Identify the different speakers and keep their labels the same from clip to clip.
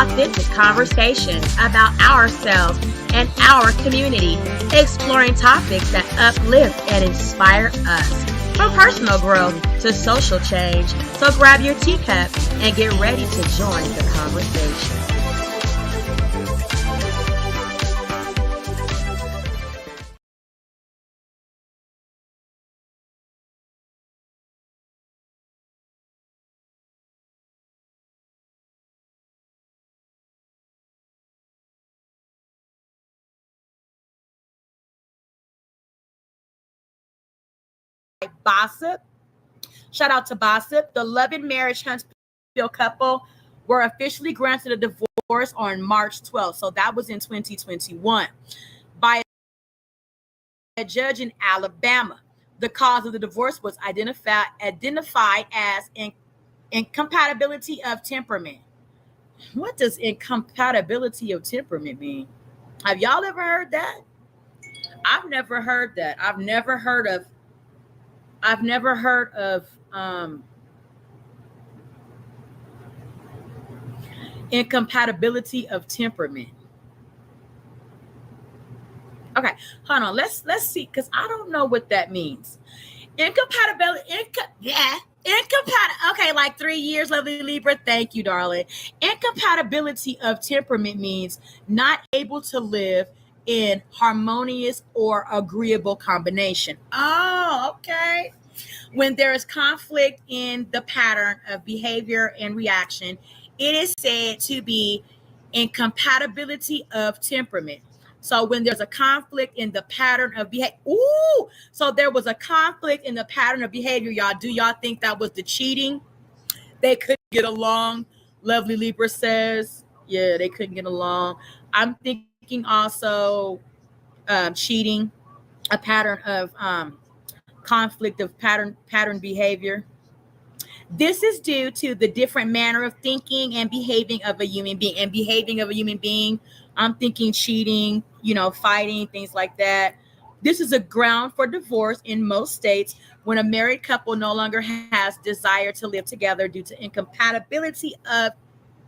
Speaker 1: authentic conversations about ourselves and our community, exploring topics that uplift and inspire us. From personal growth to social change. So grab your teacup and get ready to join the conversation. Bossip. Shout out to Bossip. The Love and Marriage Huntsville couple were officially granted a divorce on March 12th. So that was in 2021 by a judge in Alabama. The cause of the divorce was identified as incompatibility of temperament. What does incompatibility of temperament mean? Have y'all ever heard that? I've never heard that. I've never heard of incompatibility of temperament. Okay, hold on. Let's see, because I don't know what that means. Incompatibility. Okay, like 3 years, lovely Libra. Thank you, darling. Incompatibility of temperament means not able to live in harmonious or agreeable combination. Oh, okay. When there is conflict in the pattern of behavior and reaction, it is said to be incompatibility of temperament. So when there's a conflict in the pattern of behavior, so there was a conflict in the pattern of behavior, y'all. Do y'all think that was the cheating? They couldn't get along. Lovely Libra says, yeah, they couldn't get along. I'm thinking also cheating, a pattern of conflict of pattern behavior. This is due to the different manner of thinking and behaving of a human being. I'm thinking cheating, fighting, things like that. This is a ground for divorce in most states when a married couple no longer has desire to live together due to incompatibility of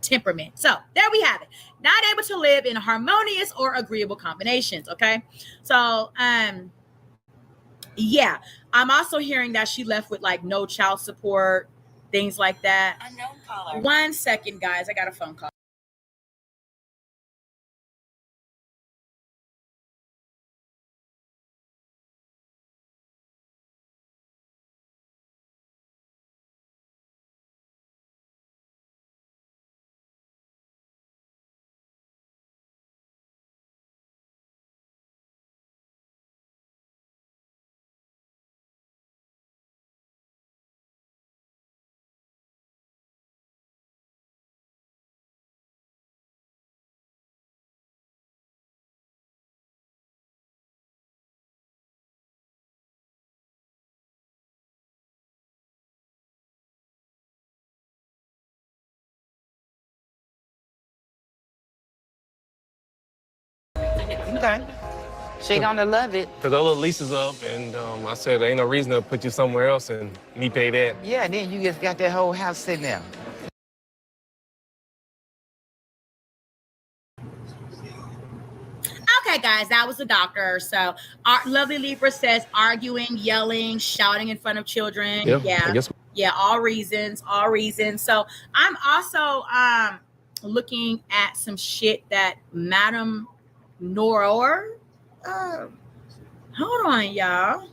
Speaker 1: temperament. So there we have it. Not able to live in harmonious or agreeable combinations. Okay. So, yeah, I'm also hearing that she left with like no child support, things like that. Unknown caller. 1 second, guys. I got a phone call.
Speaker 2: Okay. She gonna love it.
Speaker 3: Cause her little lease is up, and I said there ain't no reason to put you somewhere else and me pay that.
Speaker 2: Yeah, then you just got that whole house sitting there.
Speaker 1: Okay, guys, that was the doctor. So our lovely Libra says arguing, yelling, shouting in front of children. Yeah, all reasons. So I'm also looking at some shit that Madam Noror. Hold on, y'all.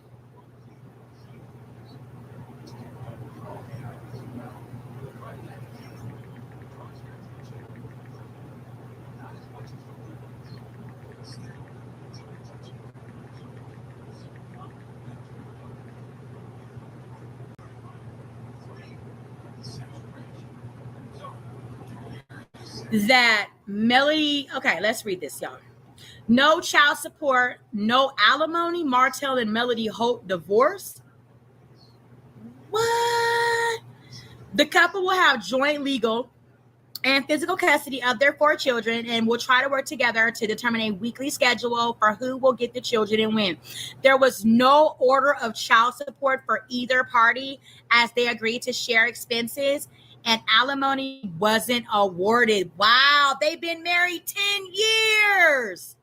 Speaker 1: That Melody, okay, let's read this, y'all. No child support, no alimony. Martel and Melody Holt divorced. What? The couple will have joint legal and physical custody of their 4 children and will try to work together to determine a weekly schedule for who will get the children and when. There was no order of child support for either party as they agreed to share expenses and alimony wasn't awarded. Wow, they've been married 10 years.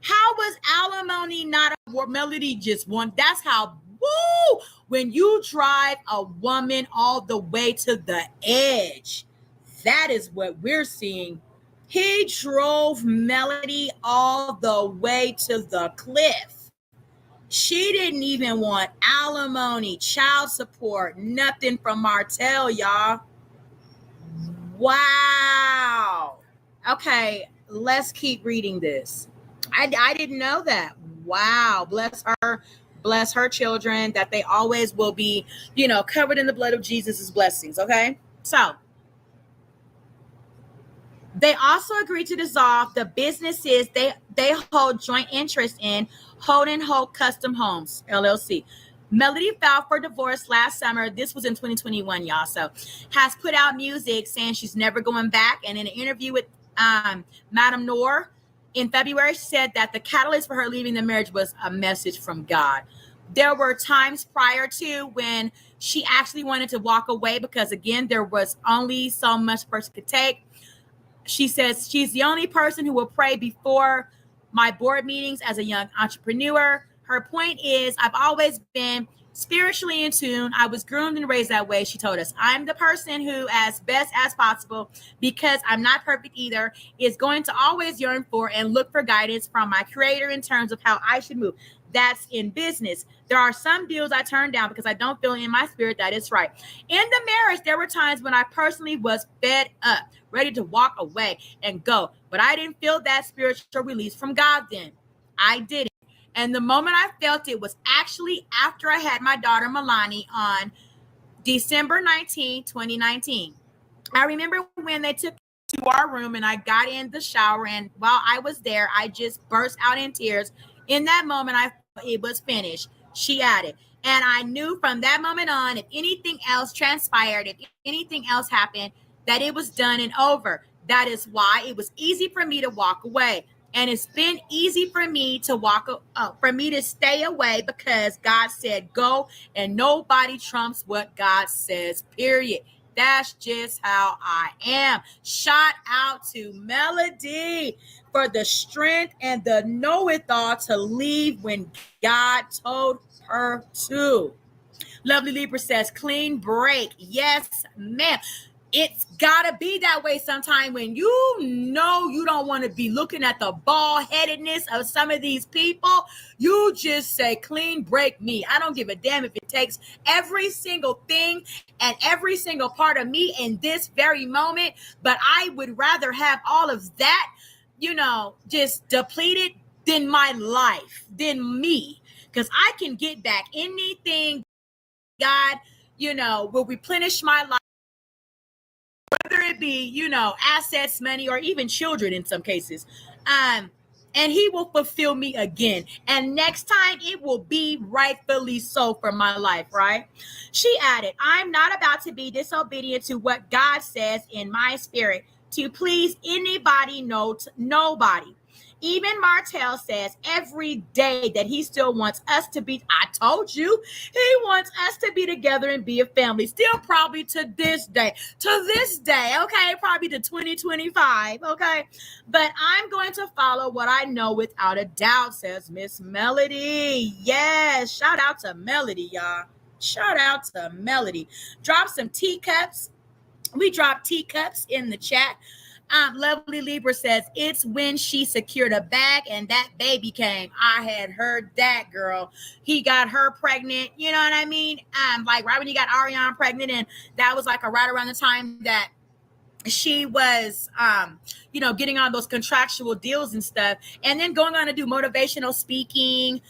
Speaker 1: How was alimony not awarded? Melody just won. That's how, woo, when you drive a woman all the way to the edge, that is what we're seeing. He drove Melody all the way to the cliff. She didn't even want alimony, child support, nothing from Martel, y'all. Wow. Okay, let's keep reading this. I didn't know that. Wow. Bless her children, that they always will be, covered in the blood of Jesus' blessings. Okay. So they also agreed to dissolve the businesses they hold joint interest in, Holt and Holt Custom Homes, LLC. Melody filed for divorce last summer. This was in 2021, y'all. So has put out music saying she's never going back. And in an interview with Madame Noor in February, she said that the catalyst for her leaving the marriage was a message from God. There were times prior to when she actually wanted to walk away because, again, there was only so much a person could take. She says she's the only person who will pray before my board meetings as a young entrepreneur. Her point is, I've always been spiritually in tune. I was groomed and raised that way. She told us, I'm the person who, as best as possible, because I'm not perfect either, is going to always yearn for and look for guidance from my creator in terms of how I should move. That's in business. There are some deals I turned down because I don't feel in my spirit that it's right. In the marriage, there were times when I personally was fed up, ready to walk away and go. But I didn't feel that spiritual release from God then. I didn't. And the moment I felt it was actually after I had my daughter Melanie on December 19, 2019. I remember when they took me to our room and I got in the shower, and while I was there, I just burst out in tears. In that moment, I thought it was finished, she added. And I knew from that moment on, if anything else transpired, if anything else happened, that it was done and over. That is why it was easy for me to walk away. And it's been easy for me to stay away because God said go, and nobody trumps what God says, period. That's just how I am. Shout out to Melody for the strength and the know-it-all to leave when God told her to. Lovely Libra says, clean break. Yes, ma'am. It's gotta be that way sometime when you know you don't want to be looking at the bald-headedness of some of these people. You just say, clean break me. I don't give a damn if it takes every single thing and every single part of me in this very moment, but I would rather have all of that, just depleted than my life, than me. Because I can get back anything God, will replenish my life. Whether it be, assets, money, or even children in some cases. And he will fulfill me again. And next time it will be rightfully so for my life, right? She added, I'm not about to be disobedient to what God says in my spirit to please anybody, nobody. Even Martel says every day that he still wants us to be, I told you, he wants us to be together and be a family. Still probably to this day, okay? Probably to 2025, okay? But I'm going to follow what I know without a doubt, says Miss Melody. Yes, shout out to Melody, y'all. Shout out to Melody. Drop some teacups. We dropped teacups in the chat. Lovely Libra says, it's when she secured a bag and that baby came. I had heard that, girl. He got her pregnant. You know what I mean? Like right when you got Ariane pregnant, and that was like right around the time that she was, getting on those contractual deals and stuff, and then going on to do motivational speaking,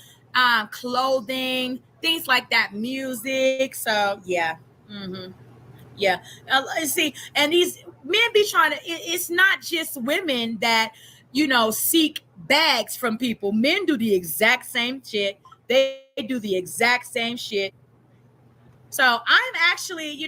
Speaker 1: clothing, things like that, music. So yeah. Mm-hmm. Yeah. See, and these men be trying to, it's not just women that, seek bags from people. Men do the exact same shit. They do the exact same shit. So I'm actually,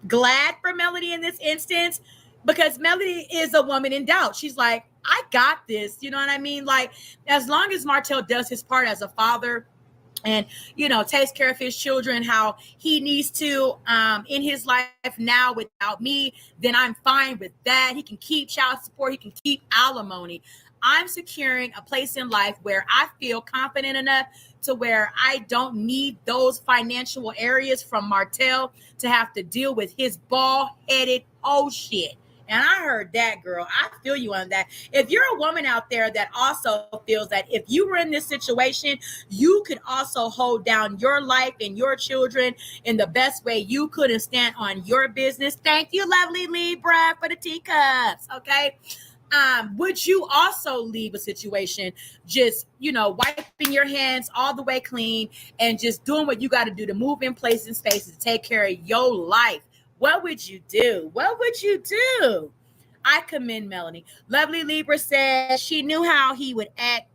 Speaker 1: glad for Melody in this instance, because Melody is a woman in doubt. She's like, I got this. You know what I mean? Like, as long as Martel does his part as a father, and takes care of his children how he needs to in his life now without me, then I'm fine with that. He can keep child support, he can keep alimony. I'm securing a place in life where I feel confident enough to where I don't need those financial areas from Martel to have to deal with his bald-headed shit. And I heard that, girl. I feel you on that. If you're a woman out there that also feels that if you were in this situation, you could also hold down your life and your children in the best way you could and stand on your business. Thank you, lovely Libra, for the teacups. Okay. Would you also leave a situation just, wiping your hands all the way clean and just doing what you got to do to move in places and spaces to take care of your life? What would you do? What would you do? I commend Melody. Lovely Libra says she knew how he would act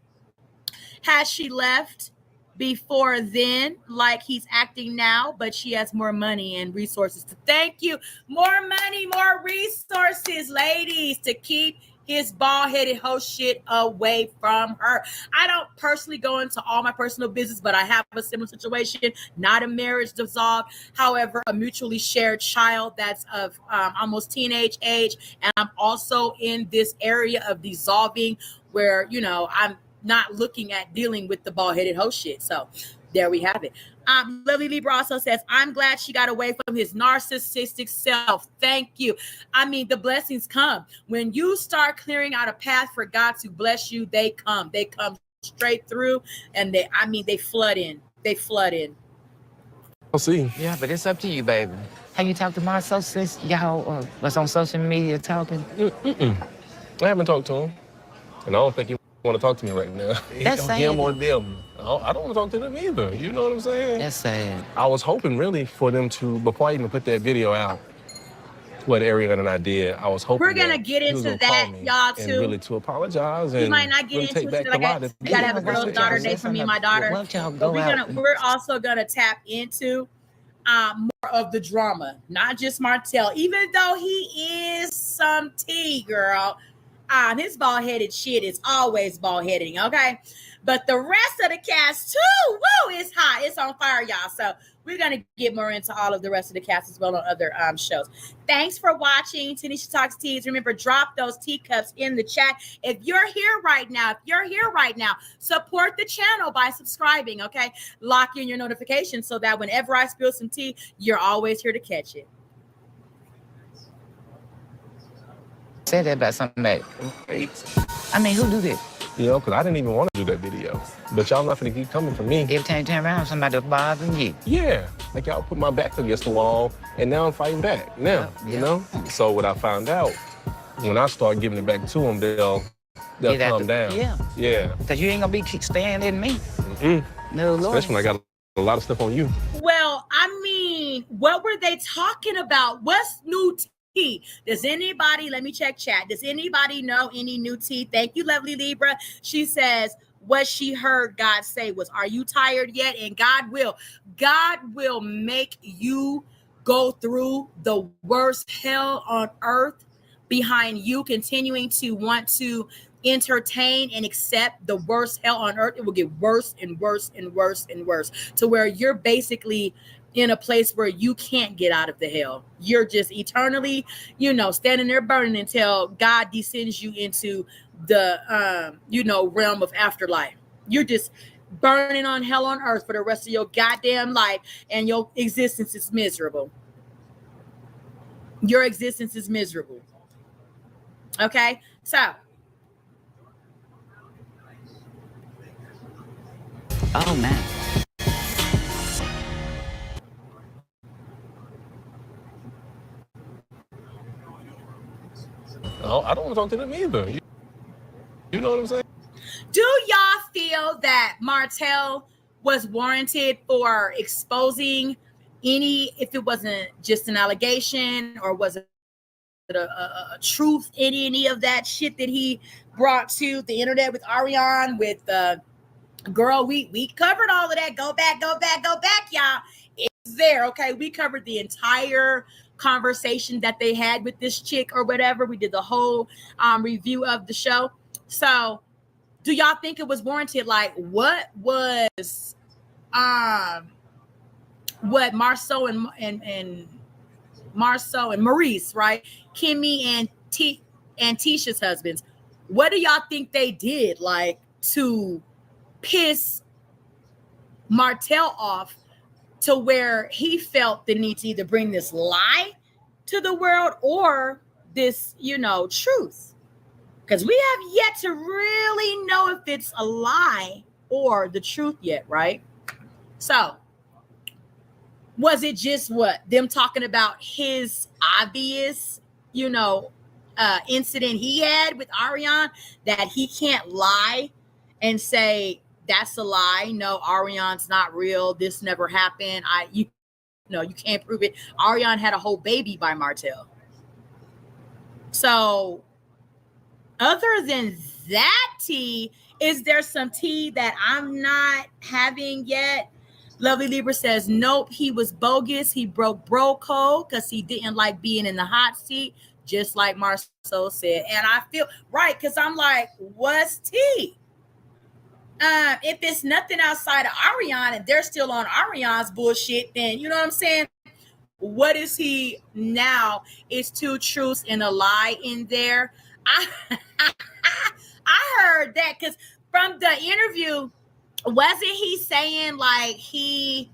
Speaker 1: had she left before then, like he's acting now, but she has more money and resources to thank you. More money, more resources, ladies, to keep his bald-headed host shit away from her. I don't personally go into all my personal business, but I have a similar situation, not a marriage dissolved. However, a mutually shared child that's of almost teenage age. And I'm also in this area of dissolving where, I'm not looking at dealing with the bald-headed host shit. So there we have it. Lovely Libra also says, I'm glad she got away from his narcissistic self. Thank you. I mean, the blessings come. When you start clearing out a path for God to bless you, they come. They come straight through, and they flood in. They flood in.
Speaker 3: I'll see.
Speaker 2: Yeah, but it's up to you, baby. Have you talked to Marcel since y'all was on social media talking?
Speaker 3: I haven't talked to him, and I don't think he want to talk to me right now.
Speaker 2: That's sad.
Speaker 3: Him or them. I don't want to talk to them either. You know what I'm saying?
Speaker 2: That's sad.
Speaker 3: I was hoping really for them to, before I even put that video out, what Ariana and I did, I was hoping
Speaker 1: we're gonna get into that, y'all, too.
Speaker 3: And really to apologize and
Speaker 1: we might not get
Speaker 3: really
Speaker 1: into
Speaker 3: take
Speaker 1: it.
Speaker 3: back
Speaker 1: Like
Speaker 3: the lie that
Speaker 1: we gotta have a girl's daughter day for me and my daughter. But we're also gonna tap into more of the drama, not just Martel, even though he is some tea, girl. His bald-headed shit is always bald-heading, okay? But the rest of the cast, too, woo, it's hot. It's on fire, y'all. So we're going to get more into all of the rest of the cast as well on other shows. Thanks for watching Tanisha Talks Teas. Remember, drop those teacups in the chat. If you're here right now, support the channel by subscribing, okay? Lock in your notifications so that whenever I spill some tea, you're always here to catch it.
Speaker 2: Said that about something that, I mean, who do this?
Speaker 3: Because I didn't even want to do that video. But y'all not gonna keep coming for me.
Speaker 2: Every time you turn around, somebody bothering you.
Speaker 3: Yeah, like y'all put my back against the wall, and now I'm fighting back. Now, you know? So what I found out, when I start giving it back to them, they'll calm down. Yeah.
Speaker 2: Because you ain't gonna be staying in me. No, Lord.
Speaker 3: Especially when I got a lot of stuff on you.
Speaker 1: Well, I mean, what were they talking about? What's new tea? Does anybody, let me check chat. Does anybody know any new tea? Thank you, lovely Libra. She says, what she heard God say was, are you tired yet? And God will make you go through the worst hell on earth behind you continuing to want to entertain and accept the worst hell on earth. It will get worse and worse and worse and worse to where you're basically in a place where you can't get out of the hell. You're just eternally, standing there burning until God descends you into the, realm of afterlife. You're just burning on hell on earth for the rest of your goddamn life, and your existence is miserable. Your existence is miserable. Okay? So.
Speaker 2: Oh, man.
Speaker 3: I don't want to talk to them either. You know what I'm saying?
Speaker 1: Do y'all feel that Martel was warranted for exposing if it wasn't just an allegation, or was it a truth in any of that shit that he brought to the internet with Ariane, with girl, we covered all of that. Go back, y'all. It's there, okay? We covered the entire conversation that they had with this chick or whatever. We did the whole review of the show. So do y'all think it was warranted? Like, what was what Marceau and Marceau and Maurice, right? Kimmy and Tisha's husbands. What do y'all think they did, like, to piss Martel off to where he felt the need to either bring this lie to the world or this, truth? Because we have yet to really know if it's a lie or the truth yet, right? So, was it just them talking about his obvious, incident he had with Ariane, that he can't lie and say that's a lie? No, Ariane's not real. This never happened. You can't prove it. Ariane had a whole baby by Martel. So, other than that tea, is there some tea that I'm not having yet? Lovely Libra says, nope, he was bogus. He broke bro code because he didn't like being in the hot seat, just like Marceau said. And I feel right, because I'm like, what's tea? If it's nothing outside of Ariane and they're still on Ariane's bullshit, then you know what I'm saying? What is he now? It's two truths and a lie in there. I heard that because from the interview, wasn't he saying like he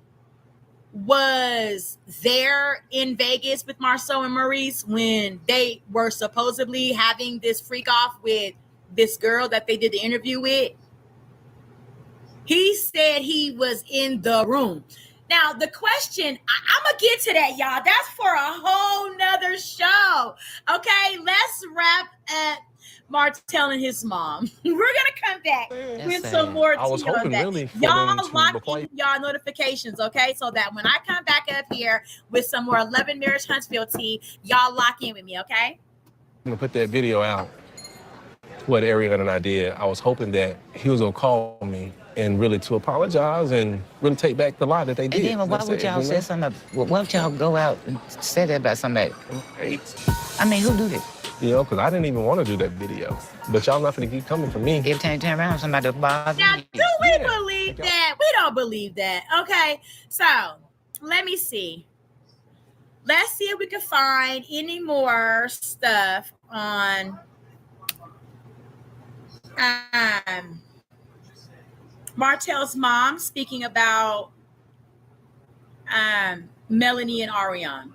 Speaker 1: was there in Vegas with Marceau and Maurice when they were supposedly having this freak off with this girl that they did the interview with? He said he was in the room. Now, the question, I'm going to get to that, y'all. That's for a whole nother show. Okay, let's wrap up Martel and his mom. We're going to come back with some more tea on that.
Speaker 3: Really
Speaker 1: y'all lock in y'all notifications, okay? So that when I come back up here with some more 11 Marriage Huntsville tea, y'all lock in with me, okay?
Speaker 3: I'm going to put that video out, what Ariane and I did. I was hoping that he was going to call me and really to apologize and really take back the lie that they did.
Speaker 2: And then why would y'all say something? Why don't y'all go out and say that about somebody? I mean, who do that?
Speaker 3: Because I didn't even want to do that video. But y'all not going to keep coming for me.
Speaker 2: Every time you turn around, somebody will bother you.
Speaker 1: Now, do we believe that? We don't believe that. Okay, so let me see. Let's see if we can find any more stuff on Martel's mom speaking about Melanie and Ariane.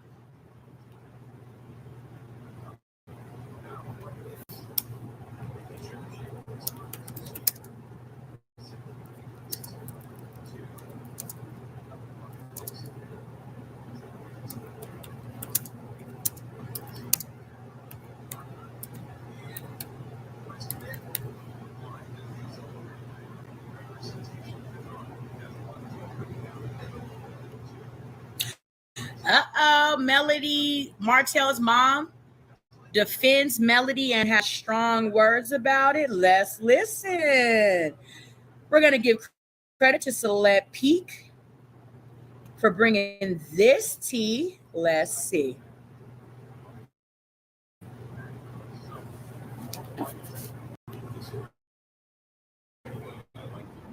Speaker 1: Melody, Martel's mom, defends Melody and has strong words about it. Let's listen. We're going to give credit to Celeste Peak for bringing this tea. Let's see.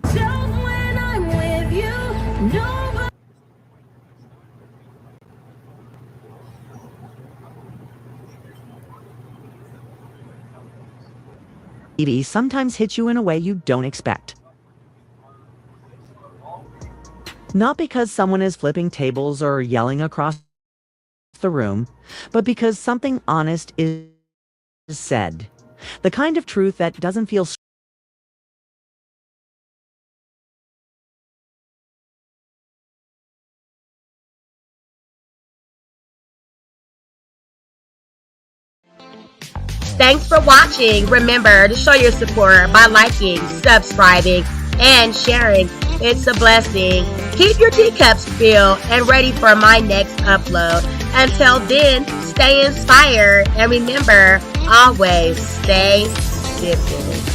Speaker 4: When I'm with you, nobody.
Speaker 5: TV sometimes hits you in a way you don't expect. Not because someone is flipping tables or yelling across the room, but because something honest is said. The kind of truth that doesn't feel
Speaker 6: Thanks for watching. Remember to show your support by liking, subscribing, and sharing. It's a blessing. Keep your teacups filled and ready for my next upload. Until then, stay inspired and remember, always stay dipping.